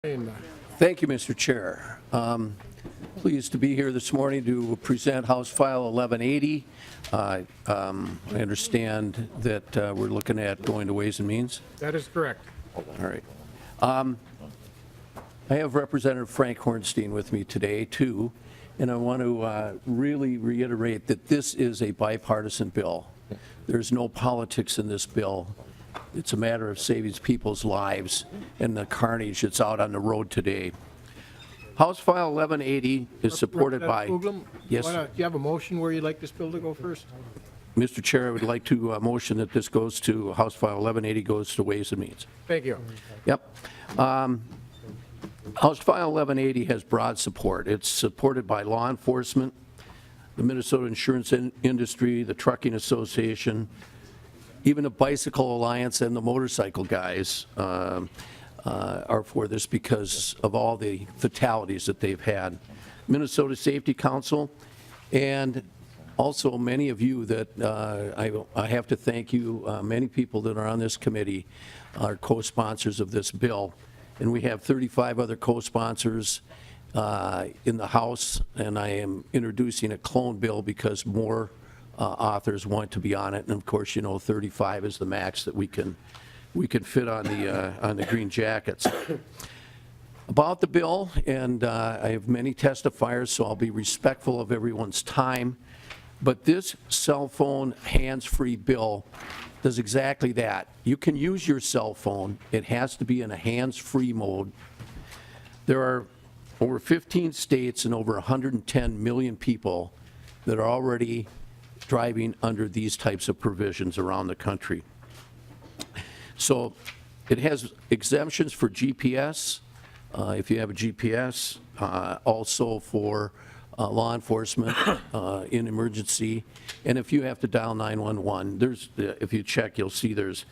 Thank you, Mr. Chair. Pleased to be here this morning to present House File 1180. I understand that we're looking at going to Ways and Means. That is correct. All right. I have Representative Frank Hornstein with me today, too, and I want to really reiterate that this is a bipartisan bill. There's no politics in this bill. It's a matter of saving people's lives and the carnage that's out on the road today. House File 1180 is supported by... Uglum, Yes. do you have a motion where you'd like this bill to go first? Mr. Chair, I would like to motion that this goes to, House File 1180 goes to Ways and Means. Thank you. Yep. House File 1180 has broad support. It's supported by law enforcement, the Minnesota Insurance Industry, the Trucking Association, even the Bicycle Alliance and the motorcycle guys are for this because of all the fatalities that they've had. Minnesota Safety Council, and also many of you that I have to thank you, many people that are on this committee are co-sponsors of this bill. And we have 35 other co-sponsors in the House, and I am introducing a clone bill because more authors want to be on it, and of course, you know, 35 is the max that we can fit on the green jackets. About the bill, and I have many testifiers, so I'll be respectful of everyone's time, but this cell phone hands-free bill does exactly that. You can use your cell phone. It has to be in a hands-free mode. There are over 15 states and over 110 million people that are already driving under these types of provisions around the country. So it has exemptions for GPS, if you have a GPS, also for law enforcement in emergency, and if you have to dial 911, if you check, you'll see there's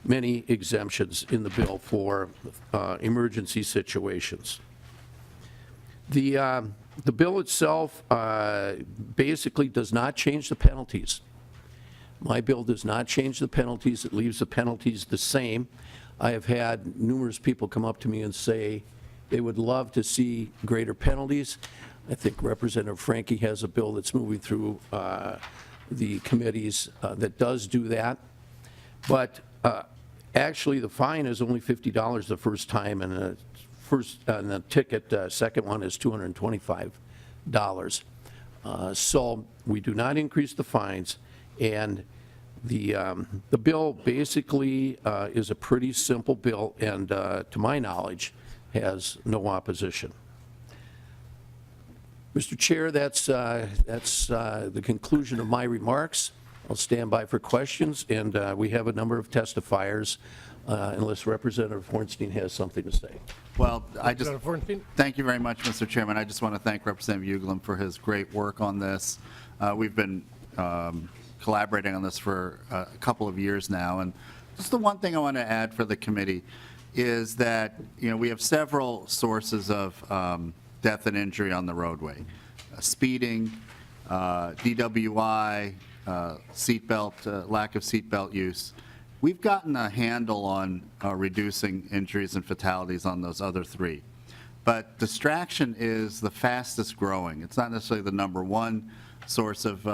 many exemptions in the bill for emergency situations. The bill itself basically does not change the penalties. My bill does not change the penalties. It leaves the penalties the same. I have had numerous people come up to me and say they would love to see greater penalties. I think Representative Franke has a bill that's moving through the committees that does do that. But actually, the fine is only $50 the first time, and the ticket, second one is $225. So we do not increase the fines, and the bill basically is a pretty simple bill, and to my knowledge, has no opposition. Mr. Chair, that's the conclusion of my remarks. I'll stand by for questions, and we have a number of testifiers, unless Representative Hornstein has something to say. Well, thank you very much, Mr. Chairman. I just want to thank Representative Uglum for his great work on this. We've been collaborating on this for a couple of years now, and just the one thing I want to add for the committee is that, you know, we have several sources of death and injury on the roadway: speeding, DWI, seatbelt, lack of seatbelt use. We've gotten a handle on reducing injuries and fatalities on those other three. But distraction is the fastest growing. It's not necessarily the number one source of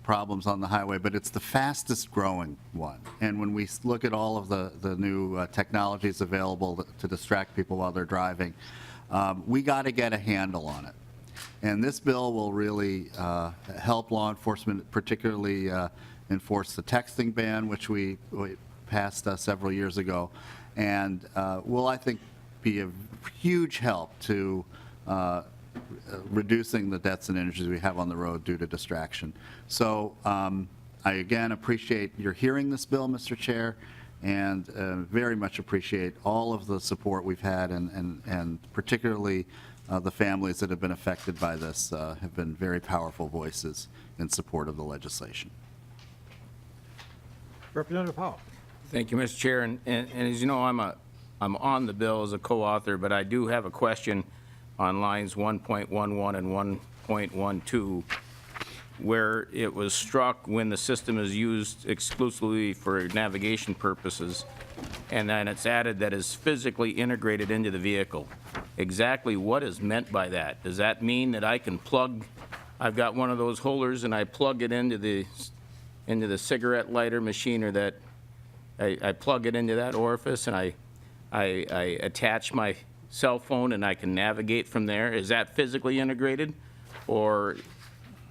problems on the highway, but it's the fastest growing one. And when we look at all of the new technologies available to distract people while they're driving, we got to get a handle on it. And this bill will really help law enforcement, particularly enforce the texting ban, which we passed several years ago, and will, I think, be a huge help to reducing the deaths and injuries we have on the road due to distraction. So I again appreciate your hearing this bill, Mr. Chair, and very much appreciate all of the support we've had, and particularly the families that have been affected by this have been very powerful voices in support of the legislation. Representative Powell. Thank you, Mr. Chair. And as you know, I'm on the bill as a co-author, but I do have a question on lines 1.11 and 1.12, where it was struck when the system is used exclusively for navigation purposes. and then it's added that is physically integrated into the vehicle. Exactly what is meant by that? Does that mean that I can plug, I've got one of those holders and I plug it into the cigarette lighter machine, or that I plug it into that orifice and I attach my cell phone and I can navigate from there? Is that physically integrated? Or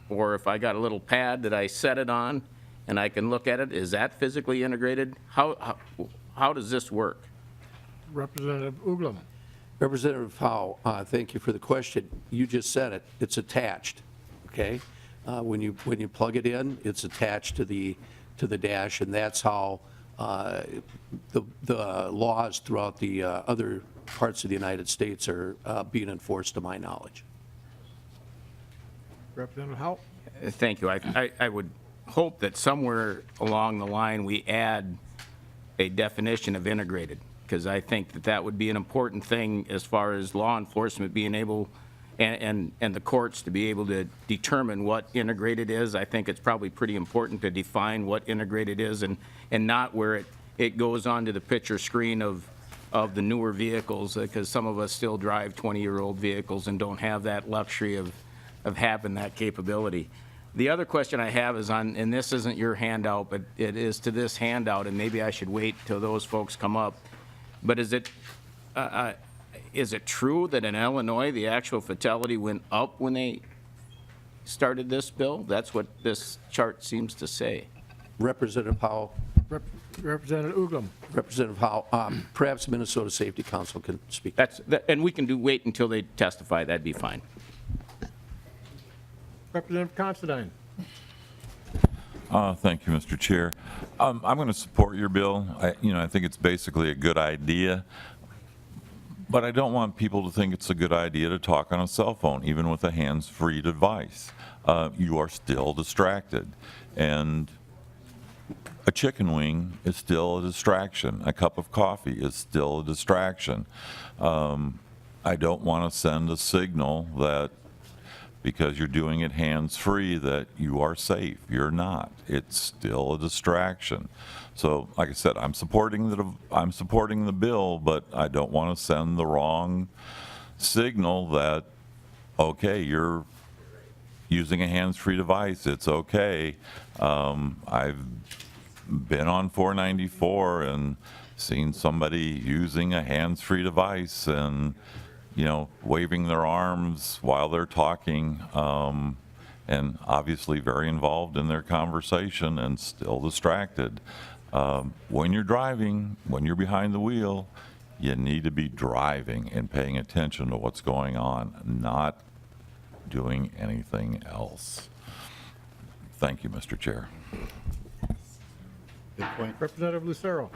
if I got a little pad that I set it on and I can look at it, is that physically integrated? How does this work? Representative Uglum. Representative Howe, thank you for the question. You just said it, it's attached, okay? When you plug it in, it's attached to the dash, and that's how the laws throughout the other parts of the United States are being enforced, to my knowledge. Representative Howe. Thank you. I would hope that somewhere along the line we add a definition of integrated, because I think that that would be an important thing as far as law enforcement being able, and the courts to be able to determine what integrated is. I think it's probably pretty important to define what integrated is, and not where it goes onto the picture screen of the newer vehicles, because some of us still drive 20-year-old vehicles and don't have that luxury of having that capability. The other question I have is on, and this isn't your handout, but it is to this handout, and maybe I should wait till those folks come up. But is it true that in Illinois, the actual fatality went up when they started this bill? That's what this chart seems to say. Representative Howe, Representative Uglum. Representative Howe, perhaps Minnesota Safety Council can speak. And we can wait until they testify. That'd be fine. Representative Considine. Thank you, Mr. Chair. I'm going to support your bill. I think it's basically a good idea, but I don't want people to think it's a good idea to talk on a cell phone, even with a hands-free device. You are still distracted, and a chicken wing is still a distraction. A cup of coffee is still a distraction. I don't want to send a signal that because you're doing it hands-free that you are safe. You're not. It's still a distraction. So, like I said, I'm supporting the bill, but I don't want to send the wrong signal that, okay, you're using a hands-free device. It's okay. I've been on 494 and seen somebody using a hands-free device and waving their arms while they're talking, and obviously very involved in their conversation and still distracted. When you're driving, when you're behind the wheel, you need to be driving and paying attention to what's going on, not doing anything else. Thank you, Mr. Chair. Good point. Representative Lucero.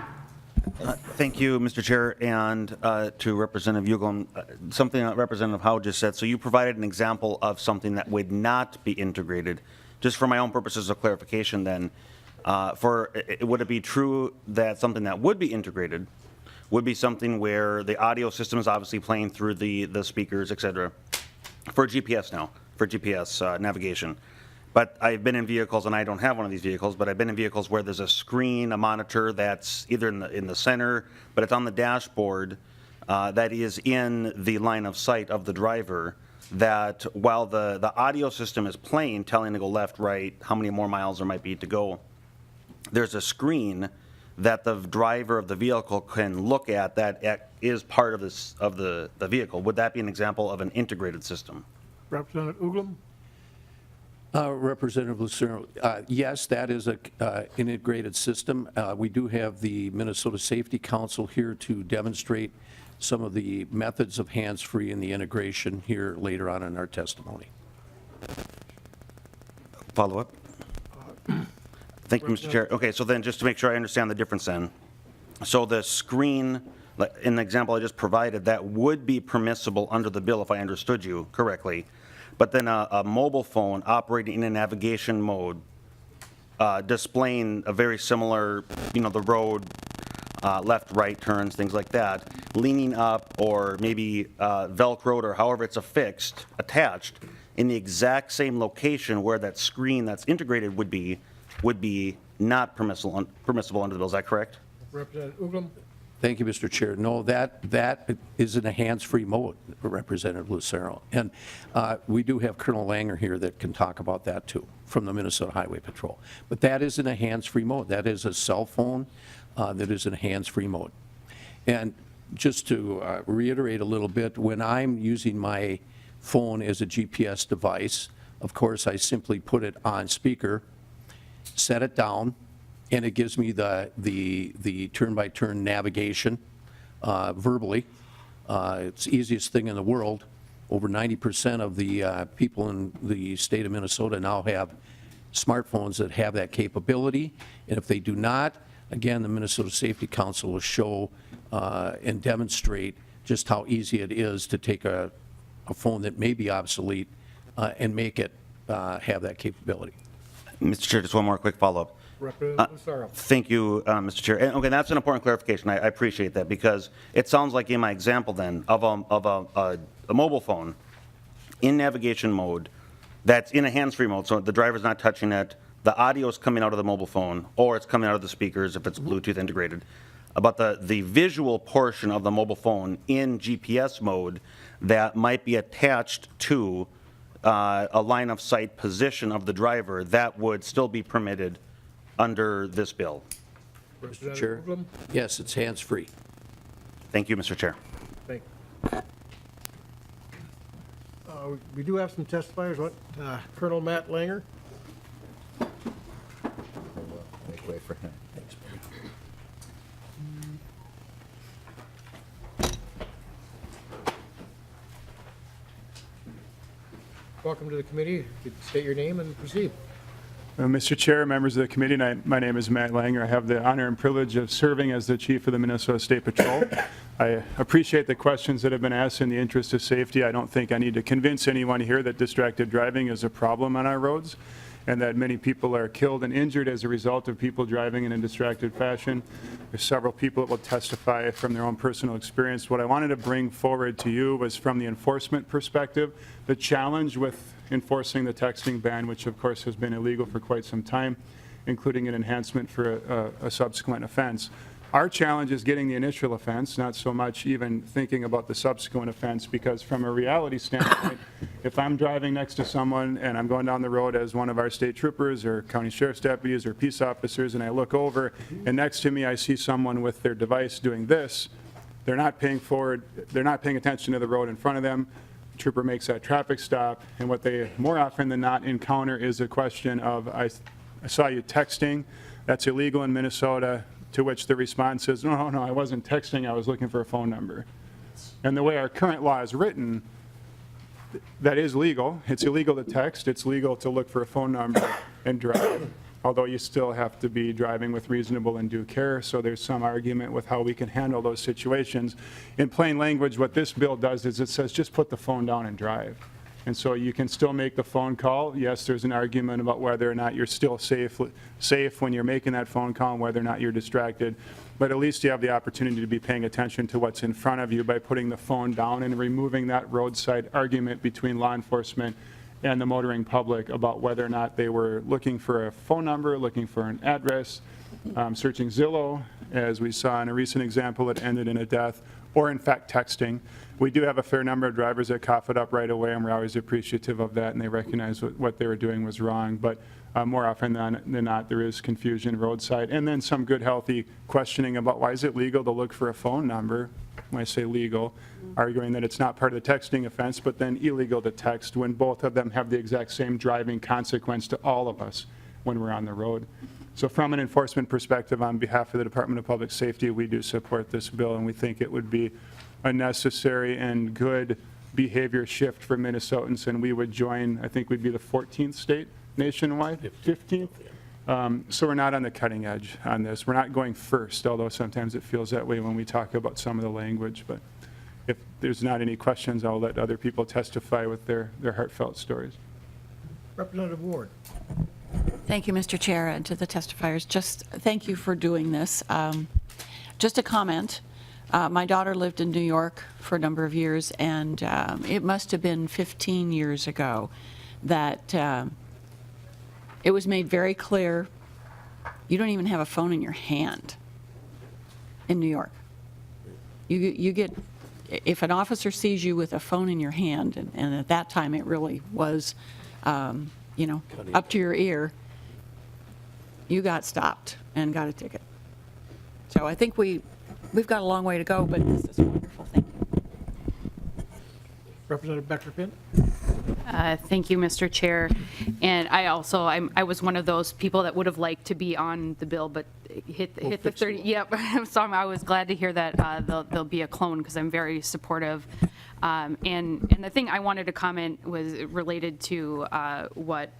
Thank you, Mr. Chair, and to Representative Uglum, something that Representative Howe just said. So you provided an example of something that would not be integrated. Just for my own purposes of clarification then, would it be true that something that would be integrated would be something where the audio system is obviously playing through the speakers, et cetera, for GPS now, for GPS navigation? But I've been in vehicles, and I don't have one of these vehicles, but I've been in vehicles where there's a screen, a monitor that's either in the center, but it's on the dashboard that is in the line of sight of the driver, that while the audio system is playing, telling to go left, right, how many more miles there might be to go, there's a screen that the driver of the vehicle can look at that is part of the vehicle. Would that be an example of an integrated system? Representative Uglum. Representative Lucero, yes, that is an integrated system. We do have the Minnesota Safety Council here to demonstrate some of the methods of hands-free and the integration here later on in our testimony. Follow up? Thank you, Mr. Chair. Okay, so then just to make sure I understand the difference then. So the screen, in the example I just provided, that would be permissible under the bill if I understood you correctly. But then a mobile phone operating in a navigation mode, displaying a very similar, the road, left, right turns, things like that, leaning up or maybe Velcroed or however it's affixed, attached, in the exact same location where that screen that's integrated would be not permissible under the bill. Is that correct? Representative Uglum. Thank you, Mr. Chair. No, that is in a hands-free mode, Representative Lucero. And we do have Colonel Langer here that can talk about that too, from the Minnesota Highway Patrol. But that is in a hands-free mode. That is a cell phone that is in a hands-free mode. And just to reiterate a little bit, when I'm using my phone as a GPS device, of course, I simply put it on speaker, set it down, and it gives me the turn-by-turn navigation verbally. It's the easiest thing in the world. Over 90% of the people in the state of Minnesota now have smartphones that have that capability. And if they do not, again, the Minnesota Safety Council will show and demonstrate just how easy it is to take a phone that may be obsolete and make it have that capability. Mr. Chair, just one more quick follow-up. Representative Lucero. Thank you, Mr. Chair. And, okay, that's an important clarification. I appreciate that, because it sounds like in my example then of a mobile phone in navigation mode that's in a hands-free mode, so the driver's not touching it, the audio's coming out of the mobile phone, or it's coming out of the speakers if it's Bluetooth integrated. About the visual portion of the mobile phone in GPS mode that might be attached to a line of sight position of the driver, that would still be permitted under this bill. Mr. Chair? Representative Uglum. Yes, it's hands-free. Thank you, Mr. Chair. Thank you. We do have some testifiers. Colonel Matt Langer. Make way for him. Welcome to the committee. You can state your name and proceed. Mr. Chair, members of the committee, my name is Matt Langer. I have the honor and privilege of serving as the chief of the Minnesota State Patrol. I appreciate the questions that have been asked in the interest of safety. I don't think I need to convince anyone here that distracted driving is a problem on our roads, and that many people are killed and injured as a result of people driving in a distracted fashion. There's several people that will testify from their own personal experience. What I wanted to bring forward to you was from the enforcement perspective, the challenge with enforcing the texting ban, which of course has been illegal for quite some time, including an enhancement for a subsequent offense. Our challenge is getting the initial offense, not so much even thinking about the subsequent offense, because from a reality standpoint, if I'm driving next to someone and I'm going down the road as one of our state troopers or county sheriff's deputies or peace officers, and I look over and next to me I see someone with their device doing this, they're not paying forward, they're not paying attention to the road in front of them. Trooper makes that traffic stop, and what they more often than not encounter is a question of, I saw you texting, that's illegal in Minnesota, to which the response is, no, I wasn't texting, I was looking for a phone number. And the way our current law is written, that is legal. It's illegal to text, it's legal to look for a phone number and drive, although you still have to be driving with reasonable and due care, so there's some argument with how we can handle those situations. In plain language, what this bill does is it says just put the phone down and drive. And so you can still make the phone call. Yes, there's an argument about whether or not you're still safe when you're making that phone call and whether or not you're distracted, but at least you have the opportunity to be paying attention to what's in front of you by putting the phone down and removing that roadside argument between law enforcement and the motoring public about whether or not they were looking for a phone number, looking for an address, searching Zillow, as we saw in a recent example that ended in a death, or in fact texting. We do have a fair number of drivers that cough it up right away, and we're always appreciative of that, and they recognize what they were doing was wrong. But more often than not, there is confusion roadside, and then some good, healthy questioning about why is it legal to look for a phone number, when I say legal, arguing that it's not part of the texting offense, but then illegal to text when both of them have the exact same driving consequence to all of us when we're on the road. So from an enforcement perspective, on behalf of the Department of Public Safety, we do support this bill, and we think it would be a necessary and good behavior shift for Minnesotans, and we would join, I think we'd be the 14th state nationwide, 15th. So we're not on the cutting edge on this. We're not going first, although sometimes it feels that way when we talk about some of the language. But if there's not any questions, I'll let other people testify with their heartfelt stories. Representative Ward. Thank you, Mr. Chair, and to the testifiers. Just thank you for doing this. Just a comment. My daughter lived in New York for a number of years, and it must have been 15 years ago that it was made very clear you don't even have a phone in your hand in New York. you get, if an officer sees you with a phone in your hand, and at that time it really was, you know, up to your ear, you got stopped and got a ticket. So I think we've got a long way to go, but this is wonderful. Thank you. Representative Becker-Pint? Thank you, Mr. Chair. And I was one of those people that would have liked to be on the bill, but hit the 30. Yep. So I was glad to hear that there'll be a clone, because I'm very supportive. And the thing I wanted to comment was related to what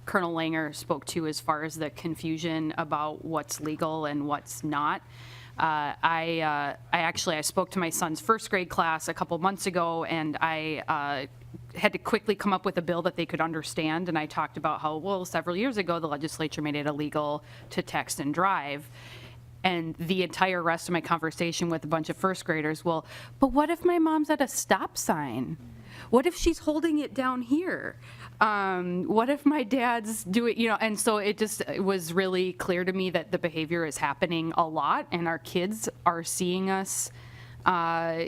Colonel Langer spoke to as far as the confusion about what's legal and what's not. I spoke to my son's first grade class a couple months ago, and I had to quickly come up with a bill that they could understand. And I talked about how, well, several years ago, the legislature made it illegal to text and drive. And the entire rest of my conversation with a bunch of first graders, well, but what if my mom's at a stop sign? What if she's holding it down here? What if my dad's doing, you know, and so it was really clear to me that the behavior is happening a lot, and our kids are seeing us,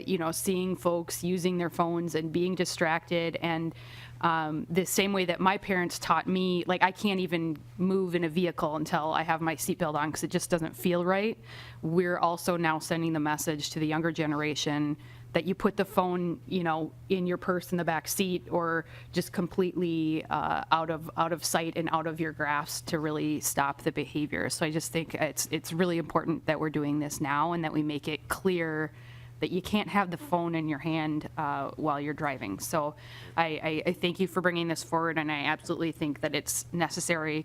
you know, seeing folks using their phones and being distracted. And the same way that my parents taught me, like, I can't even move in a vehicle until I have my seatbelt on because it just doesn't feel right. We're also now sending the message to the younger generation that you put the phone, you know, in your purse in the back seat, or just completely out of sight and out of your grasp to really stop the behavior. So I just think it's really important that we're doing this now, and that we make it clear that you can't have the phone in your hand while you're driving. So I thank you for bringing this forward, and I absolutely think that it's necessary.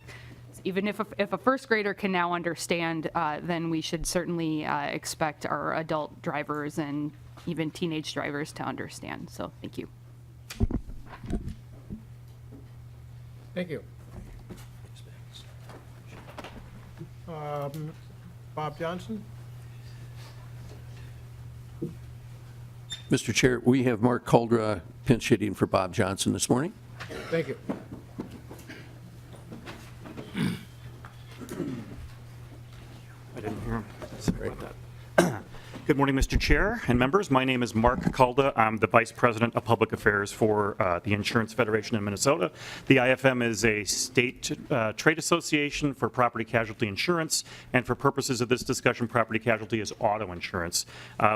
Even if a first grader can now understand, then we should certainly expect our adult drivers and even teenage drivers to understand. So thank you. Thank you. Bob Johnson? Mr. Chair, we have Mark Caldra pinch hitting for Bob Johnson this morning. Thank you. I didn't hear him. Sorry about that. Good morning, Mr. Chair and members. My name is Mark Calda. I'm the Vice President of Public Affairs for the Insurance Federation in Minnesota. The IFM is a state trade association for property casualty insurance, and for purposes of this discussion, property casualty is auto insurance.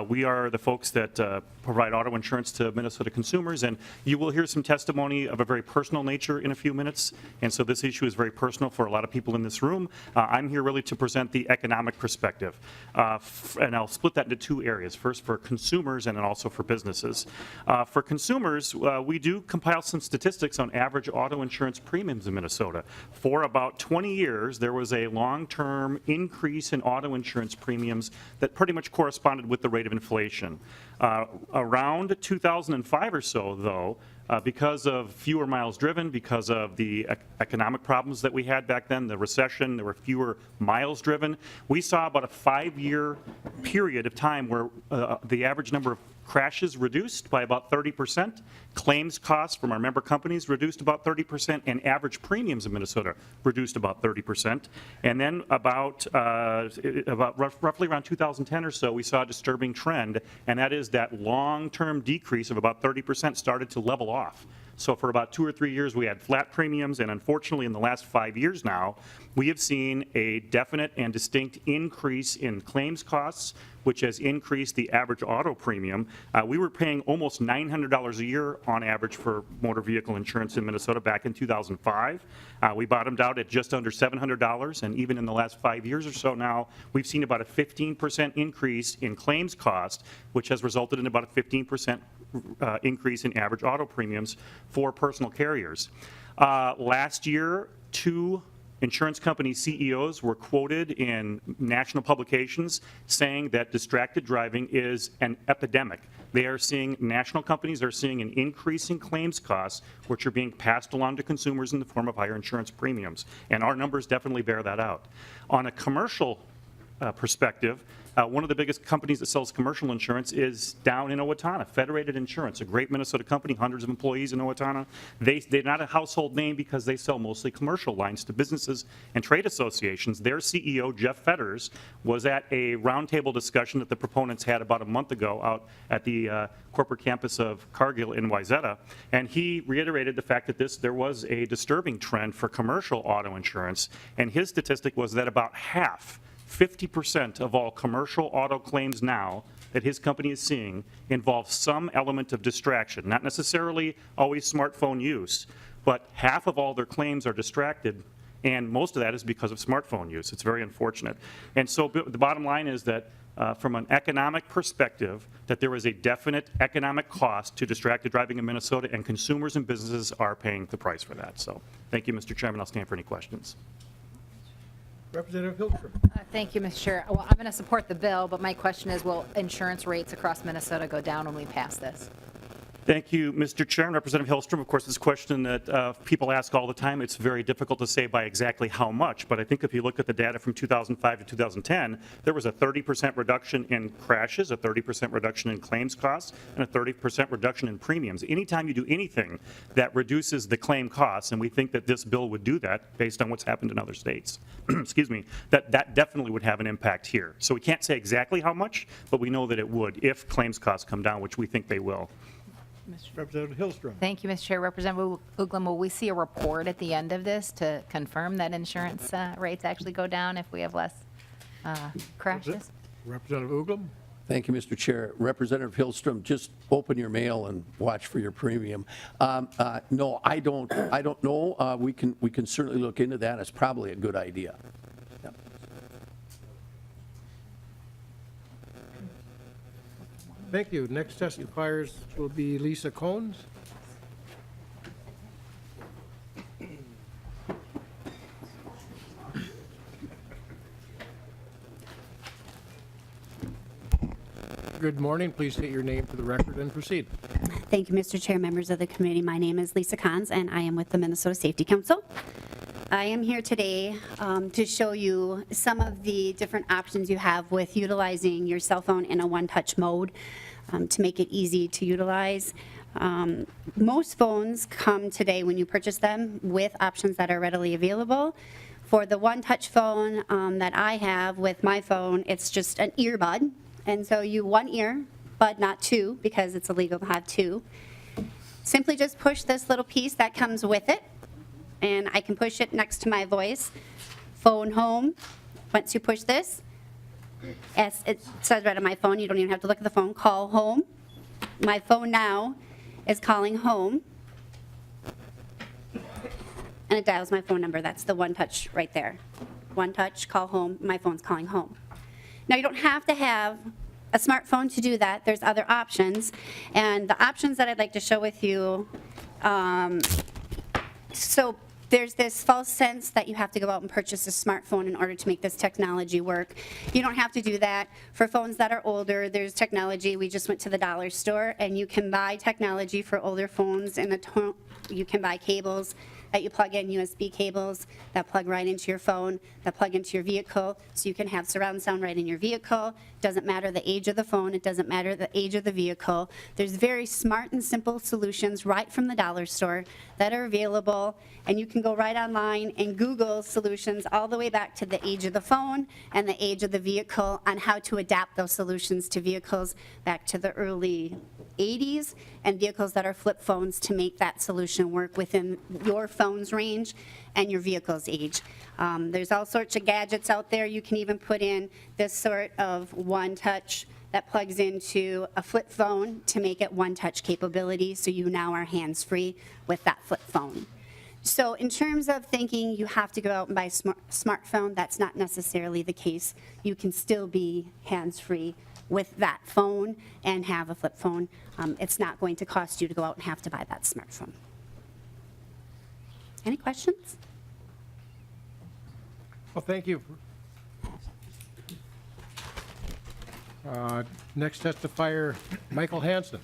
We are the folks that provide auto insurance to Minnesota consumers, and you will hear some testimony of a very personal nature in a few minutes, and so this issue is very personal for a lot of people in this room. I'm here really to present the economic perspective, and I'll split that into two areas. First for consumers, and then also for businesses. For consumers, we do compile some statistics on average auto insurance premiums in Minnesota. For about 20 years, there was a long-term increase in auto insurance premiums that pretty much corresponded with the rate of inflation. Around 2005 or so, though, because of fewer miles driven, because of the economic problems that we had back then, the recession, there were fewer miles driven. We saw about a 5-year period of time where the average number of crashes reduced by about 30%, claims costs from our member companies reduced about 30%, and average premiums in Minnesota reduced about 30%. And then about roughly around 2010 or so, we saw a disturbing trend, and that is that long-term decrease of about 30% started to level off. So for about 2 or 3 years, we had flat premiums, and unfortunately, in the last 5 years now, we have seen a definite and distinct increase in claims costs, which has increased the average auto premium. We were paying almost $900 a year on average for motor vehicle insurance in Minnesota back in 2005. We bottomed out at just under $700, and even in the last 5 years or so now, we've seen about a 15% increase in claims cost, which has resulted in about a 15% increase in average auto premiums for personal carriers. Last year, 2 insurance company CEOs were quoted in national publications saying that distracted driving is an epidemic. They are seeing, national companies are seeing an increase in claims costs, which are being passed along to consumers in the form of higher insurance premiums. And our numbers definitely bear that out. On a commercial perspective, One of the biggest companies that sells commercial insurance is down in Owatonna, Federated Insurance, a great Minnesota company, hundreds of employees in Owatonna. They're not a household name because they sell mostly commercial lines to businesses and trade associations. Their CEO, Jeff Fetters, was at a roundtable discussion that the proponents had about a month ago out at the corporate campus of Cargill in Wayzata, and he reiterated the fact that there was a disturbing trend for commercial auto insurance, and his statistic was that about half, 50% of all commercial auto claims now that his company is seeing involve some element of distraction, not necessarily always smartphone use, but half of all their claims are distracted, and most of that is because of smartphone use. It's very unfortunate. And so the bottom line is that from an economic perspective, that there is a definite economic cost to distracted driving in Minnesota, and consumers and businesses are paying the price for that. So thank you, Mr. Chairman. I'll stand for any questions. Representative Hilstrom. Thank you, Mr. Chair. Well, I'm going to support the bill, but my question is, will insurance rates across Minnesota go down when we pass this? Thank you, Mr. Chair. And Representative Hillstrom, of course, this is a question that people ask all the time. It's very difficult to say by exactly how much, but I think if you look at the data from 2005 to 2010, there was a 30% reduction in crashes, a 30% reduction in claims costs, and a 30% reduction in premiums. Anytime you do anything that reduces the claim costs, and we think that this bill would do that based on what's happened in other states, excuse me, that definitely would have an impact here. So we can't say exactly how much, but we know that it would if claims costs come down, which we think they will. Representative Hilstrom. Thank you, Mr. Chair. Representative Uglum, will we see a report at the end of this to confirm that insurance rates actually go down if we have less crashes? Representative Uglum. Thank you, Mr. Chair. Representative Hilstrom, just open your mail and watch for your premium. No, I don't know. We can certainly look into that. It's probably a good idea. Yep. Thank you. Next testifiers will be Lisa Cones. Good morning. Please state your name for the record and proceed. Thank you, Mr. Chair, members of the committee. My name is Lisa Cons, and I am with the Minnesota Safety Council. I am here today to show you some of the different options you have with utilizing your cell phone in a one-touch mode to make it easy to utilize. Most phones come today when you purchase them with options that are readily available. For the one-touch phone that I have with my phone, it's just an earbud. And so you one ear, but not two, because it's illegal to have two. Simply just push this little piece that comes with it, and I can push it next to my voice. Phone home. Once you push this, as it says right on my phone, you don't even have to look at the phone. Call home. My phone now is calling home. And it dials my phone number. That's the one touch right there. One touch, call home. My phone's calling home. Now, you don't have to have a smartphone to do that. There's other options. And the options that I'd like to share with you, so there's this false sense that you have to go out and purchase a smartphone in order to make this technology work. You don't have to do that. For phones that are older, there's technology. We just went to the dollar store, and you can buy technology for older phones. You can buy cables that you plug in, USB cables that plug right into your phone, that plug into your vehicle, so you can have surround sound right in your vehicle. Doesn't matter the age of the phone, it doesn't matter the age of the vehicle. There's very smart and simple solutions right from the dollar store that are available, and you can go right online and Google solutions all the way back to the age of the phone and the age of the vehicle on how to adapt those solutions to vehicles back to the early 80s and vehicles that are flip phones to make that solution work within your phone's range and your vehicle's age. There's all sorts of gadgets out there. You can even put in this sort of one-touch that plugs into a flip phone to make it one-touch capability, so you now are hands-free with that flip phone. So in terms of thinking you have to go out and buy a smartphone, that's not necessarily the case. You can still be hands-free with that phone and have a flip phone. It's not going to cost you to go out and have to buy that smartphone. Any questions? Well, thank you. Next testifier, Michael Hansen.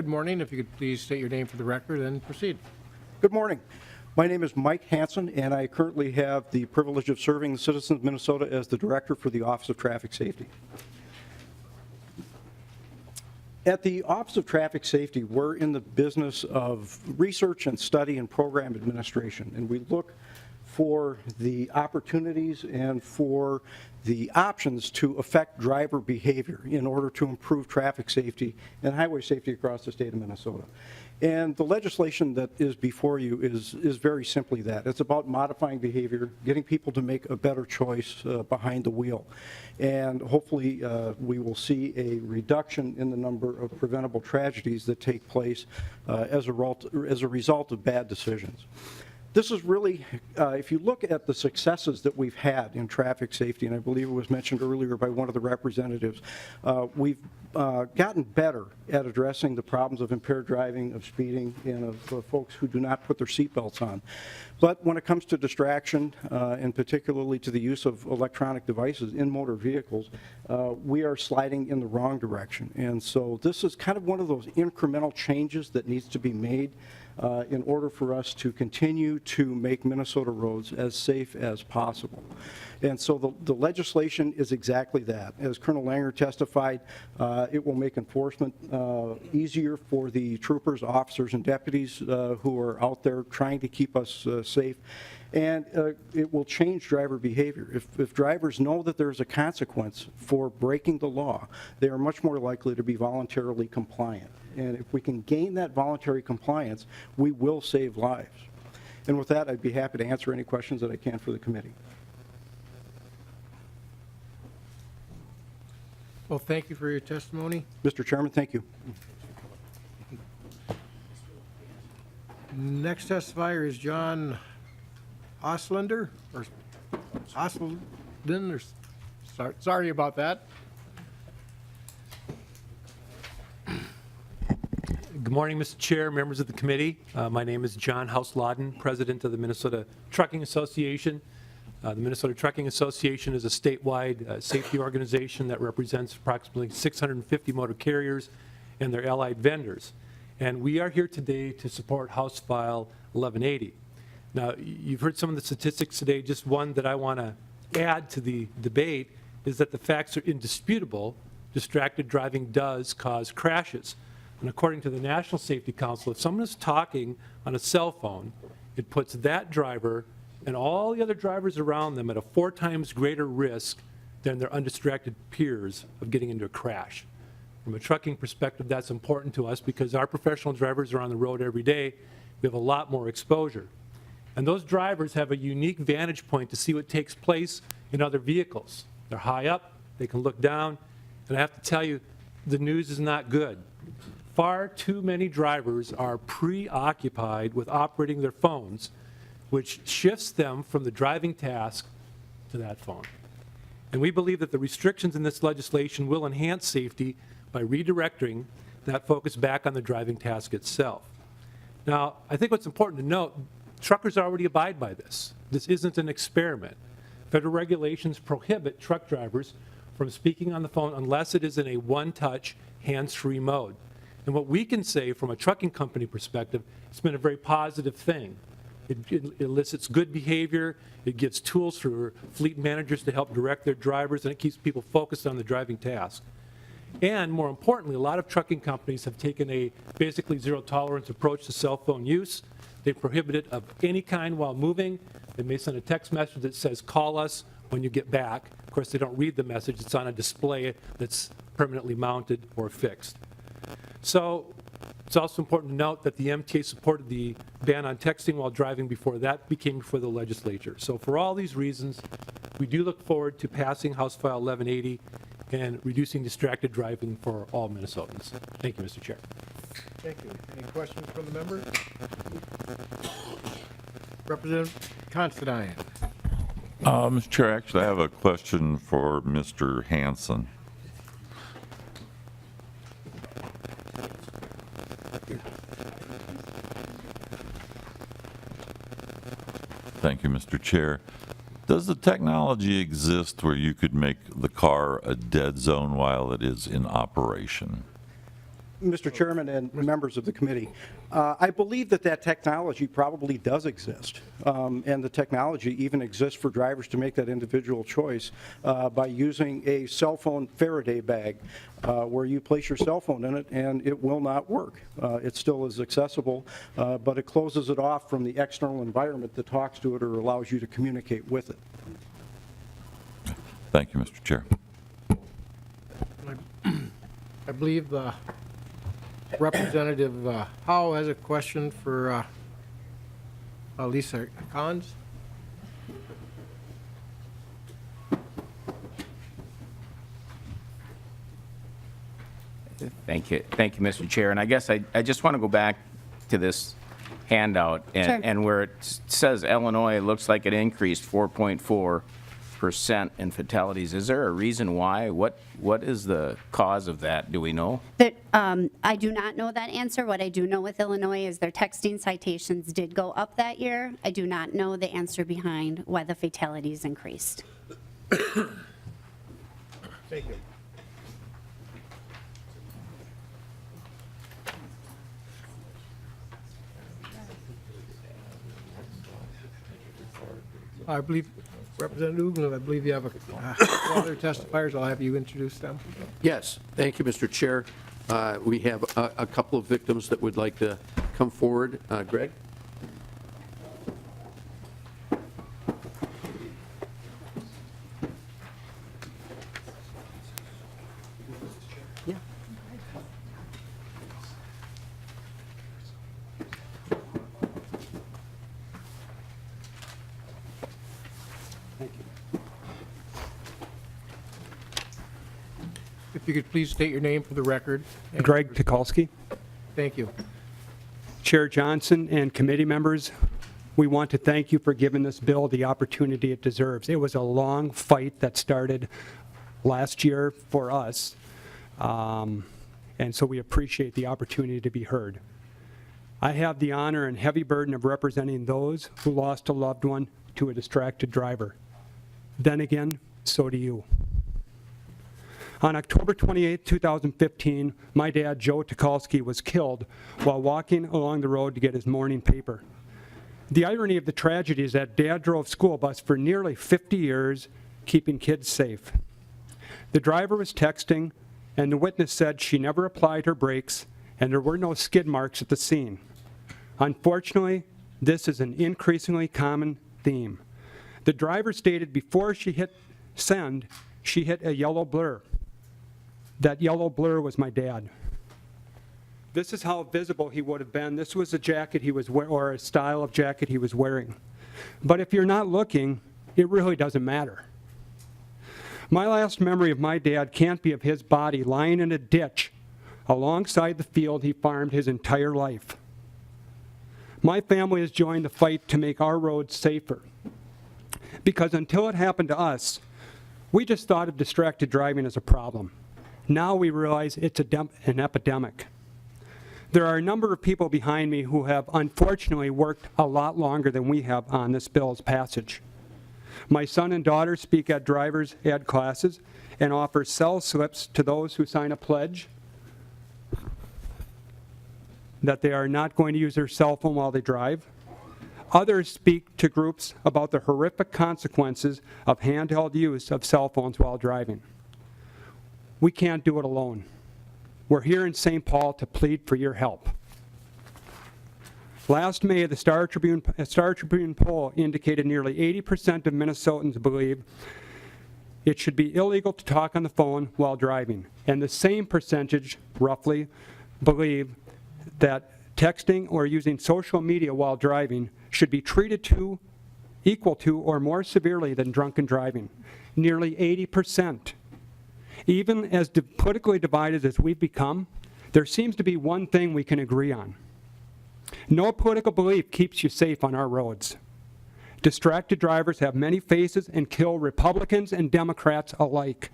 Good morning. If you could please state your name for the record and proceed. Good morning. My name is Mike Hansen, and I currently have the privilege of serving the citizens of Minnesota as the Director for the Office of Traffic Safety. At the Office of Traffic Safety, we're in the business of research and study and program administration, and we look for the opportunities and for the options to affect driver behavior in order to improve traffic safety and highway safety across the state of Minnesota. And the legislation that is before you is very simply that. It's about modifying behavior, getting people to make a better choice behind the wheel. And hopefully we will see a reduction in the number of preventable tragedies that take place as a result of bad decisions. This is really, if you look at the successes that we've had in traffic safety, and I believe it was mentioned earlier by one of the representatives, we've gotten better at addressing the problems of impaired driving, of speeding, and of folks who do not put their seatbelts on. But when it comes to distraction, and particularly to the use of electronic devices in motor vehicles, we are sliding in the wrong direction. And so this is kind of one of those incremental changes that needs to be made in order for us to continue to make Minnesota roads as safe as possible. And so the legislation is exactly that. As Colonel Langer testified, it will make enforcement easier for the troopers, officers, and deputies who are out there trying to keep us safe. And it will change driver behavior. If drivers know that there's a consequence for breaking the law, they are much more likely to be voluntarily compliant. And if we can gain that voluntary compliance, we will save lives. And with that, I'd be happy to answer any questions that I can for the committee. Well, thank you for your testimony. Mr. Chairman, thank you. Next testifier is John Oslander, or Oslin, or sorry about that. Good morning, Mr. Chair, members of the committee. My name is John House-Lawden, President of the Minnesota Trucking Association. The Minnesota Trucking Association is a statewide safety organization that represents approximately 650 motor carriers and their allied vendors. And we are here today to support House File 1180. Now, you've heard some of the statistics today. Just one that I want to add to the debate is that the facts are indisputable. Distracted driving does cause crashes. And according to the National Safety Council, if someone is talking on a cell phone, it puts that driver and all the other drivers around them at a 4 times greater risk than their undistracted peers of getting into a crash. From a trucking perspective, that's important to us because our professional drivers are on the road every day. We have a lot more exposure. And those drivers have a unique vantage point to see what takes place in other vehicles. They're high up, they can look down, and I have to tell you, the news is not good. Far too many drivers are preoccupied with operating their phones, which shifts them from the driving task to that phone. And we believe that the restrictions in this legislation will enhance safety by redirecting that focus back on the driving task itself. Now, I think what's important to note, truckers already abide by this. This isn't an experiment. Federal regulations prohibit truck drivers from speaking on the phone unless it is in a one-touch, hands-free mode. And what we can say from a trucking company perspective, it's been a very positive thing. It elicits good behavior, it gives tools for fleet managers to help direct their drivers, and it keeps people focused on the driving task. And more importantly, a lot of trucking companies have taken a basically zero-tolerance approach to cell phone use. They prohibit it of any kind while moving. They may send a text message that says, call us when you get back. Of course, they don't read the message. It's on a display that's permanently mounted or fixed. So it's also important to note that the MTA supported the ban on texting while driving before that became before the legislature. So for all these reasons, we do look forward to passing House File 1180 and reducing distracted driving for all Minnesotans. Thank you, Mr. Chair. Thank you. Any questions from the member? Representative Considine. Mr. Chair, actually, I have a question for Mr. Hansen. Thank you, Mr. Chair. Does the technology exist where you could make the car a dead zone while it is in operation? Mr. Chairman and members of the committee, I believe that that technology probably does exist, and the technology even exists for drivers to make that individual choice by using a cell phone Faraday bag where you place your cell phone in it and it will not work. It still is accessible, but it closes it off from the external environment that talks to it or allows you to communicate with it. Thank you, Mr. Chair. I believe Representative Howe has a question for Lisa Cons. Thank you, Mr. Chair. And I guess I just want to go back to this handout Sure. and where it says Illinois, it looks like it increased 4.4% in fatalities. Is there a reason why? What is the cause of that? Do we know? That, I do not know that answer. What I do know with Illinois is their texting citations did go up that year. I do not know the answer behind why the fatalities increased. Thank you. I believe, Representative Uglin, I believe you have other testifiers. I'll have you introduce them. Yes, thank you, Mr. Chair. We have a couple of victims that would like to come forward. Greg? Yeah. If you could please state your name for the record. Greg Tukalski. Thank you. Chair Johnson and committee members, we want to thank you for giving this bill the opportunity it deserves. It was a long fight that started last year for us, and so we appreciate the opportunity to be heard. I have the honor and heavy burden of representing those who lost a loved one to a distracted driver. Then again, so do you. On October 28, 2015, my dad, Joe Tukalski, was killed while walking along the road to get his morning paper. The irony of the tragedy is that Dad drove school bus for nearly 50 years, keeping kids safe. The driver was texting, and the witness said she never applied her brakes, and there were no skid marks at the scene. Unfortunately, this is an increasingly common theme. The driver stated before she hit send, she hit a yellow blur. That yellow blur was my dad. This is how visible he would have been. This was a jacket he was wearing, or a style of jacket he was wearing. But if you're not looking, it really doesn't matter. My last memory of my dad can't be of his body lying in a ditch alongside the field he farmed his entire life. My family has joined the fight to make our roads safer. Because until it happened to us, we just thought of distracted driving as a problem. Now we realize it's an epidemic. There are a number of people behind me who have unfortunately worked a lot longer than we have on this bill's passage. My son and daughter speak at driver's ed classes and offer cell slips to those who sign a pledge that they are not going to use their cell phone while they drive. Others speak to groups about the horrific consequences of handheld use of cell phones while driving. We can't do it alone. We're here in St. Paul to plead for your help. Last May, the Star Tribune poll indicated nearly 80% of Minnesotans believe it should be illegal to talk on the phone while driving. And the same percentage, roughly, believe that texting or using social media while driving should be treated equal to or more severely than drunken driving. Nearly 80%. Even as politically divided as we've become, there seems to be one thing we can agree on. No political belief keeps you safe on our roads. Distracted drivers have many faces and kill Republicans and Democrats alike.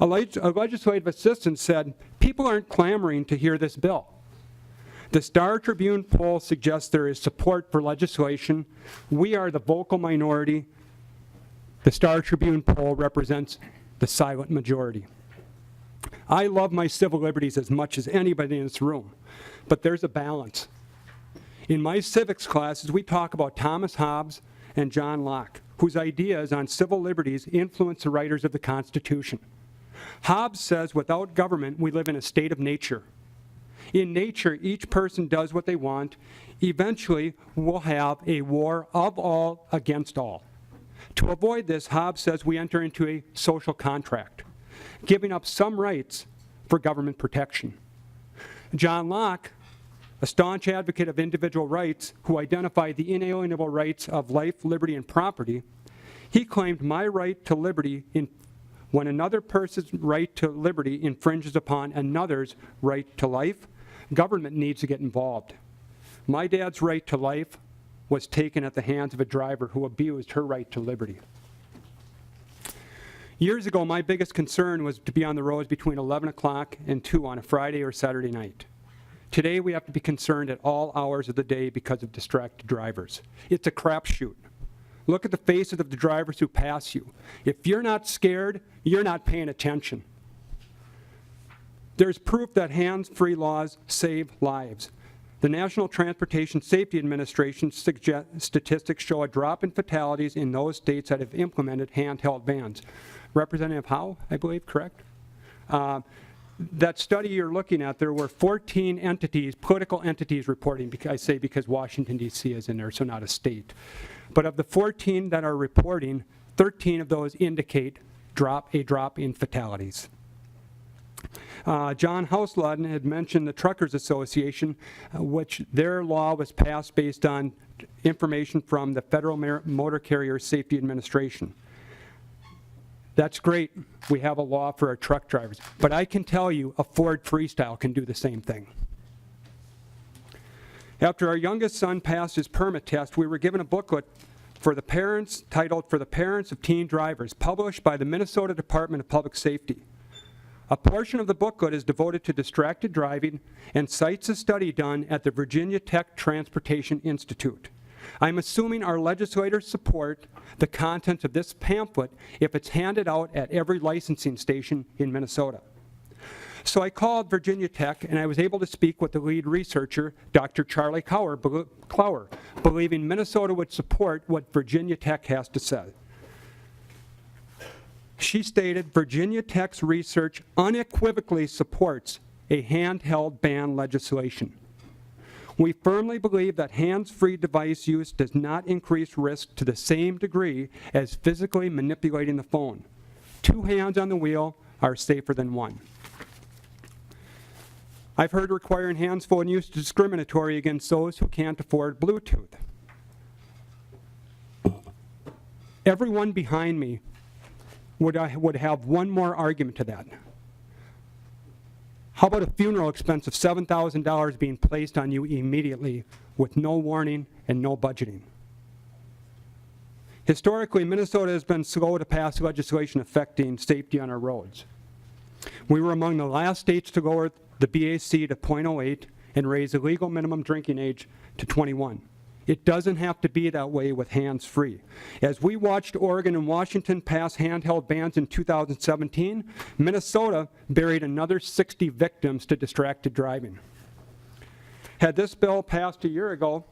A legislative assistant said, people aren't clamoring to hear this bill. The Star Tribune poll suggests there is support for legislation. We are the vocal minority. The Star Tribune poll represents the silent majority. I love my civil liberties as much as anybody in this room, but there's a balance. In my civics classes, we talk about Thomas Hobbes and John Locke, whose ideas on civil liberties influence the writers of the Constitution. Hobbes says, without government, we live in a state of nature. In nature, each person does what they want. Eventually, we'll have a war of all against all. To avoid this, Hobbes says we enter into a social contract, giving up some rights for government protection. John Locke, a staunch advocate of individual rights who identified the inalienable rights of life, liberty, and property, he claimed my right to liberty when another person's right to liberty infringes upon another's right to life, government needs to get involved. My dad's right to life was taken at the hands of a driver who abused her right to liberty. Years ago, my biggest concern was to be on the roads between 11 o'clock and 2 on a Friday or Saturday night. Today, we have to be concerned at all hours of the day because of distracted drivers. It's a crapshoot. Look at the faces of the drivers who pass you. If you're not scared, you're not paying attention. There's proof that hands-free laws save lives. The National Transportation Safety Administration statistics show a drop in fatalities in those states that have implemented handheld bans. Representative Howe, I believe, correct? That study you're looking at, there were 14 entities, political entities reporting, I say because Washington, D.C. is in there, so not a state. But of the 14 that are reporting, 13 of those indicate a drop in fatalities. John Hausladen had mentioned the Truckers Association, which their law was passed based on information from the Federal Motor Carrier Safety Administration. That's great. We have a law for our truck drivers. But I can tell you a Ford Freestyle can do the same thing. After our youngest son passed his permit test, we were given a booklet for the parents titled "For the Parents of Teen Drivers," published by the Minnesota Department of Public Safety. A portion of the booklet is devoted to distracted driving and cites a study done at the Virginia Tech Transportation Institute. I'm assuming our legislators support the content of this pamphlet if it's handed out at every licensing station in Minnesota. So I called Virginia Tech, and I was able to speak with the lead researcher, Dr. Charlie Clower, believing Minnesota would support what Virginia Tech has to say. She stated, Virginia Tech's research unequivocally supports a handheld ban legislation. We firmly believe that hands-free device use does not increase risk to the same degree as physically manipulating the phone. 2 hands on the wheel are safer than 1. I've heard requiring hands-full use discriminatory against those who can't afford Bluetooth. Everyone behind me would have one more argument to that. How about a funeral expense of $7,000 being placed on you immediately with no warning and no budgeting? Historically, Minnesota has been slow to pass legislation affecting safety on our roads. We were among the last states to lower the BAC to .08 and raise the legal minimum drinking age to 21. It doesn't have to be that way with hands-free. As we watched Oregon and Washington pass handheld bans in 2017, Minnesota buried another 60 victims to distracted driving. Had this bill passed a year ago,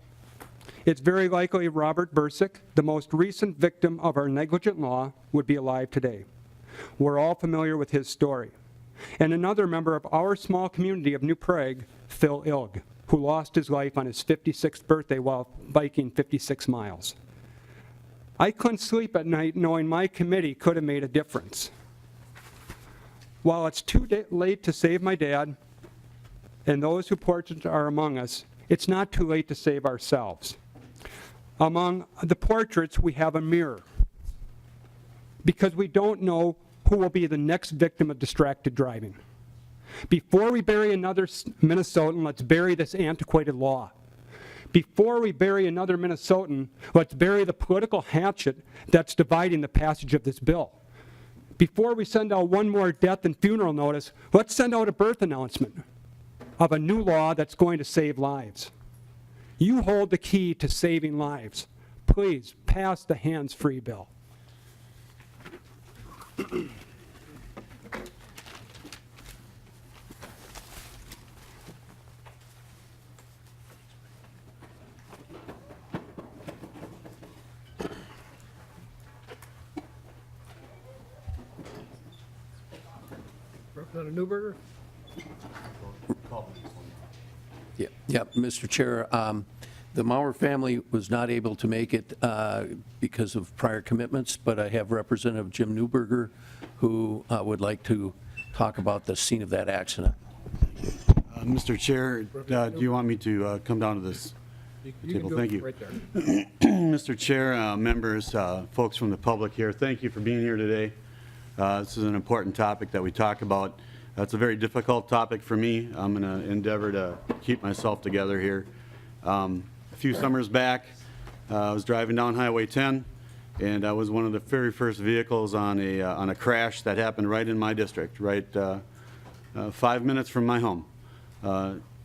it's very likely Robert Bursick, the most recent victim of our negligent law, would be alive today. We're all familiar with his story. And another member of our small community of New Prague, Phil Ilg, who lost his life on his 56th birthday while biking 56 miles. I couldn't sleep at night knowing my committee could have made a difference. While it's too late to save my dad, and those who portraits are among us, it's not too late to save ourselves. Among the portraits, we have a mirror, because we don't know who will be the next victim of distracted driving. Before we bury another Minnesotan, let's bury this antiquated law. Before we bury another Minnesotan, let's bury the political hatchet that's dividing the passage of this bill. Before we send out one more death and funeral notice, let's send out a birth announcement of a new law that's going to save lives. You hold the key to saving lives. Please pass the hands-free bill. Representative Newberger? Yeah, Mr. Chair, the Mauer family was not able to make it because of prior commitments, but I have Representative Jim Newberger who would like to talk about the scene of that accident. Mr. Chair, do you want me to come down to this You table? can do Thank it you. right there. Mr. Chair, members, folks from the public here, thank you for being here today. This is an important topic that we talk about. It's a very difficult topic for me. I'm going to endeavor to keep myself together here. A few summers back, I was driving down Highway 10, and I was one of the very first vehicles on a crash that happened right in my district, right 5 minutes from my home.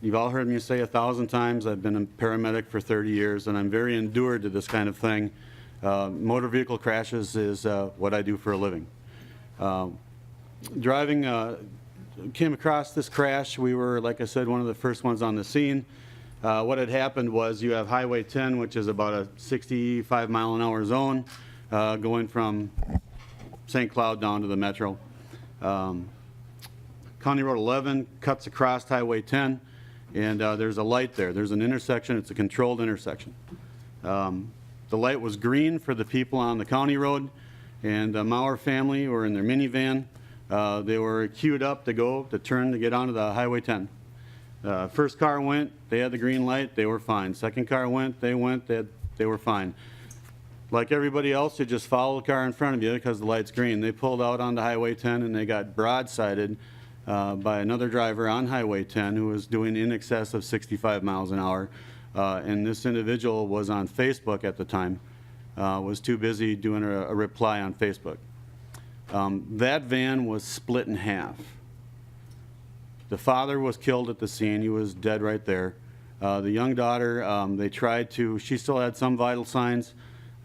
You've all heard me say 1,000 times, I've been a paramedic for 30 years, and I'm very endured to this kind of thing. Motor vehicle crashes is what I do for a living. Driving, came across this crash. We were, like I said, one of the first ones on the scene. What had happened was you have Highway 10, which is about a 65-mile-an-hour zone, going from St. Cloud down to the metro. County Road 11 cuts across Highway 10, and there's a light there. There's an intersection. It's a controlled intersection. The light was green for the people on the county road, and the Mauer family were in their minivan. They were queued up to turn to get onto the Highway 10. First car went, they had the green light, they were fine. Second car went, they were fine. Like everybody else, you just follow the car in front of you because the light's green. They pulled out onto Highway 10 and they got broadsided by another driver on Highway 10 who was doing in excess of 65 miles an hour. And this individual was on Facebook at the time, was too busy doing a reply on Facebook. That van was split in half. The father was killed at the scene. He was dead right there. The young daughter, she still had some vital signs.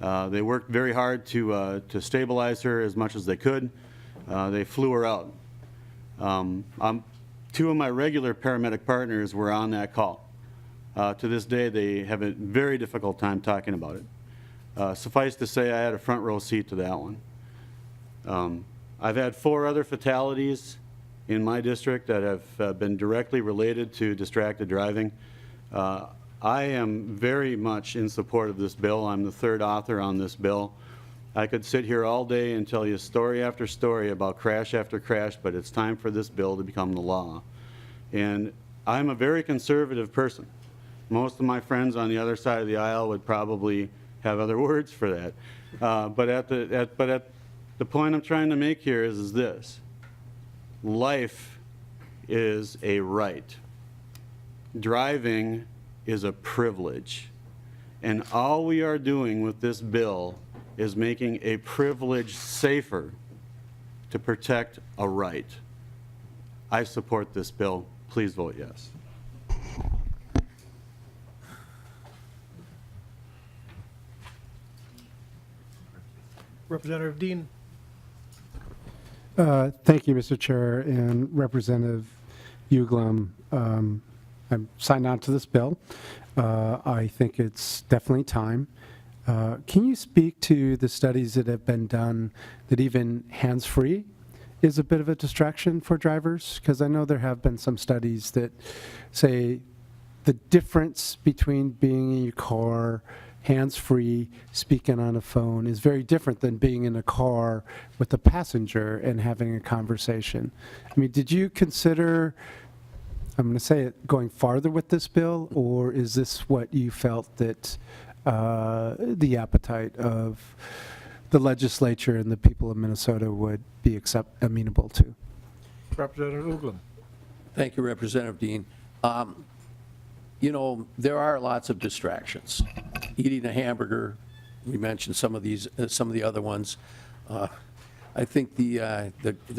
They worked very hard to stabilize her as much as they could. They flew her out. Two of my regular paramedic partners were on that call. To this day, they have a very difficult time talking about it. Suffice to say, I had a front row seat to that one. I've had 4 other fatalities in my district that have been directly related to distracted driving. I am very much in support of this bill. I'm the 3rd author on this bill. I could sit here all day and tell you story after story about crash after crash, but it's time for this bill to become the law. And I'm a very conservative person. Most of my friends on the other side of the aisle would probably have other words for that. But at the point I'm trying to make here is this. Life is a right. Driving is a privilege. And all we are doing with this bill is making a privilege safer to protect a right. I support this bill. Please vote yes. Representative Dean? Thank you, Mr. Chair, and Representative Uglum. I'm signed on to this bill. I think it's definitely time. Can you speak to the studies that have been done that even hands-free is a bit of a distraction for drivers? Because I know there have been some studies that say the difference between being in your car hands-free, speaking on a phone is very different than being in a car with a passenger and having a conversation. I mean, did you consider, I'm going to say it, going farther with this bill, or is this what you felt that the appetite of the legislature and the people of Minnesota would be amenable to? Representative Uglum? Thank you, Representative Dean. You know, there are lots of distractions. Eating a hamburger, we mentioned some of the other ones. I think the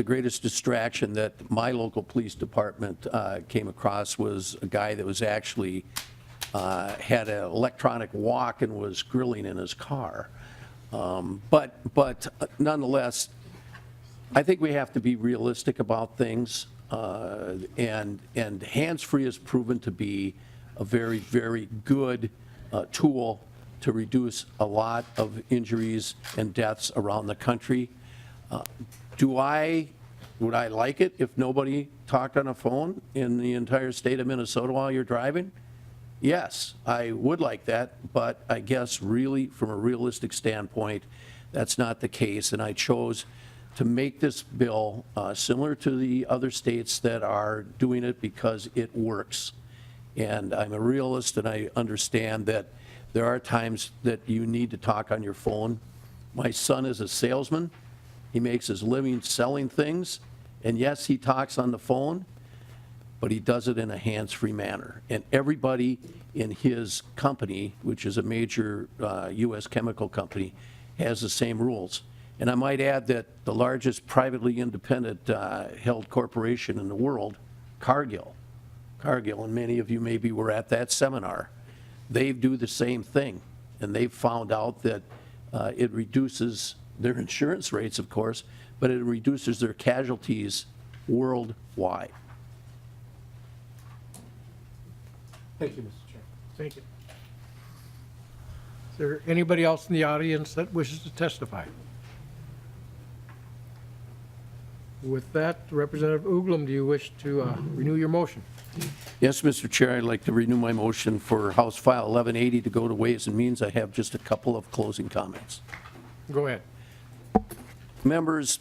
greatest distraction that my local police department came across was a guy that was actually had an electronic walk and was grilling in his car. But nonetheless, I think we have to be realistic about things, and hands-free has proven to be a very, very good tool to reduce a lot of injuries and deaths around the country. Do I Would I like it if nobody talked on a phone in the entire state of Minnesota while you're driving? Yes, I would like that, but I guess really, from a realistic standpoint, that's not the case, and I chose to make this bill similar to the other states that are doing it because it works. And I'm a realist, and I understand that there are times that you need to talk on your phone. My son is a salesman. He makes his living selling things, and yes, he talks on the phone, but he does it in a hands-free manner. And everybody in his company, which is a major U.S. chemical company, has the same rules. And I might add that the largest privately independent held corporation in the world, Cargill, and many of you maybe were at that seminar, they do the same thing. And they've found out that it reduces their insurance rates, of course, but it reduces their casualties worldwide. Thank you, Mr. Chair. Thank you. Is there anybody else in the audience that wishes to testify? With that, Representative Uglum, do you wish to renew your motion? Yes, Mr. Chair, I'd like to renew my motion for House File 1180 to go to Ways and Means. I have just a couple of closing comments. Go ahead. Members,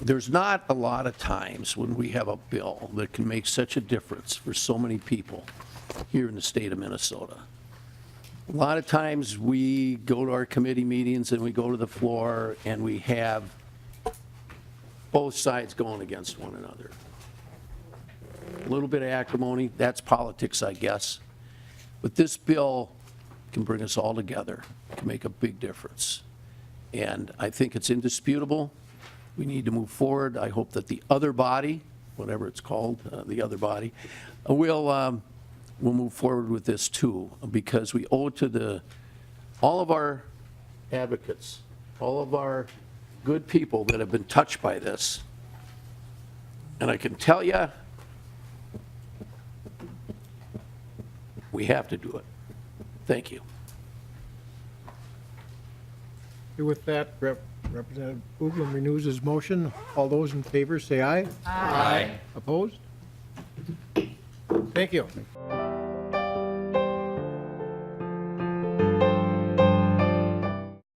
there's not a lot of times when we have a bill that can make such a difference for so many people here in the state of Minnesota. A lot of times we go to our committee meetings and we go to the floor and we have both sides going against one another. A little bit of acrimony, that's politics, I guess. But this bill can bring us all together, can make a big difference. And I think it's indisputable. We need to move forward. I hope that the other body, whatever it's called, the other body, will move forward with this too, because we owe it to all of our advocates, all of our good people that have been touched by this. And I can tell you, we have to do it. Thank you. With that, Representative Uglum renews his motion. All those in favor say aye. Aye. Opposed? Thank you.